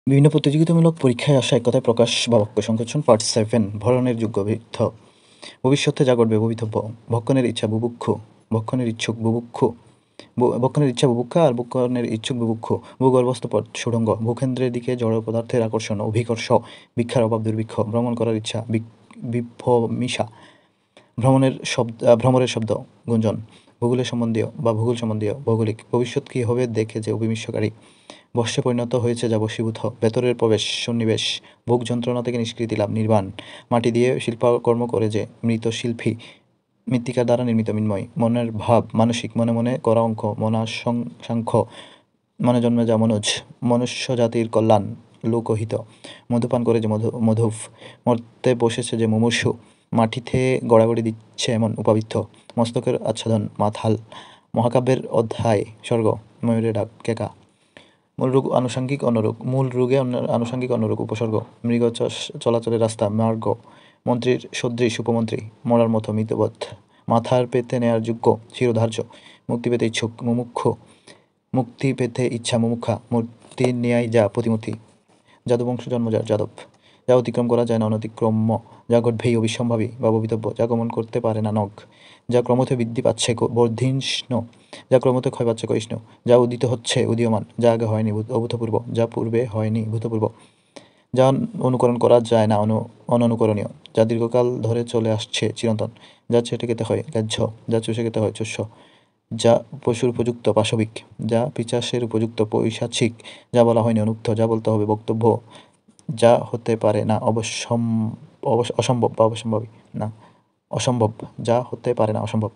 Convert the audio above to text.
বিভিন্ন প্রতিযোগিতামূলক পরীক্ষায় আসা এক কথায় প্রকাশ বা বাক্য সংকোচন পার্ট 7 ভরণের যোগ্য বৃদ্ধ ভবিষ্যতে যা ঘটবে ভবিতব্য ভক্ষণের ইচ্ছা বুভুক্ষু ভক্ষণের ইচ্ছুক বুভুক্ষু ভক্ষণের ইচ্ছা বুভুক্ষা আর ভক্ষণের ইচ্ছুক বুভুক্ষু ভূগর্ভস্থ পথ সুড়ঙ্গ ভূকেন্দ্রের দিকে জড় পদার্থের আকর্ষণ অভিকর্ষ ভিক্ষার অভাব দুর্ভিক্ষ ভ্রমণ করার ইচ্ছা বিভ্রমিষা ভ্রমরের শব্দ গুঞ্জন ভূগোল সম্বন্ধীয় ভৌগোলিক ভবিষ্যৎ কী হবে দেখে যে অবিমিষ্যকারী বশ্যে পরিণত হয়েছে যা বশীভূত ভেতরের প্রবেশ সন্নিবেশ ভোগ যন্ত্রণা থেকে নিষ্কৃতি লাভ নির্বাণ মাটি দিয়ে শিল্পকর্ম করে যে মৃত শিল্পী মৃত্তিকার দ্বারা নির্মিত মৃন্ময় মনের ভাব মানসিক মনে মনে করা অঙ্ক সাংখ্য মনে জন্মে যা মনোজ মনুষ্য জাতির কল্যাণ লোকহিত মধুপান করে যে মধুফ মরতে বসেছে যে মুমূর্ষু মাটিতে গড়াগড়ি দিচ্ছে এমন উপাবিত্ত মস্তকের আচ্ছাদন মাথাল মহাকাব্যের অধ্যায় স্বর্গ ময়ূরের ডাক কেকা মূল রোগে আনুষঙ্গিক অন্যরোগ উপসর্গ মৃগ চলাচলের রাস্তা মার্গ মন্ত্রীর সদৃশ উপমন্ত্রী মরার মতো মৃতবৎ মাথার পেতে নেয়ার যোগ্য চিরধার্য মুক্তি পেতে ইচ্ছুক মুমুক্ষু মুক্তি পেতে ইচ্ছা মুমুক্ষা মূর্তি ন্যায় যা প্রতিমূর্তি যাদবংশ জন্মজাত যাদব যা অতিক্রম করা যায় না অনতিক্রম্য যা ঘটবেই অবিসম্ভাবী বা ভবিতব্য যা গমন করতে পারে না নখ যা ক্রমতে বৃদ্ধি পাচ্ছে বর্ধিষ্ণু যা ক্রমতে ক্ষয় পাচ্ছে ক্ষয়িষ্ণু যা উদিত হচ্ছে উদীয়মান যা আগে হয়নি অভূতপূর্ব যা পূর্বে হয়নি ভূতপূর্ব যা অনুকরণ করা যায় না অননুকরণীয় যা দীর্ঘকাল ধরে চলে আসছে চিরন্তন যা চেটে খেতে হয় ন্যায্য যা চুষে খেতে হয় চুষ্য যা পশুর উপযুক্ত পাশবিক যা পিশাচের উপযুক্ত পৈশাচিক যা বলা হয়নি অনুক্ত যা বলতে হবে বক্তব্য যা হতে পারে না অসম্ভব যা হতে পারে না অসম্ভব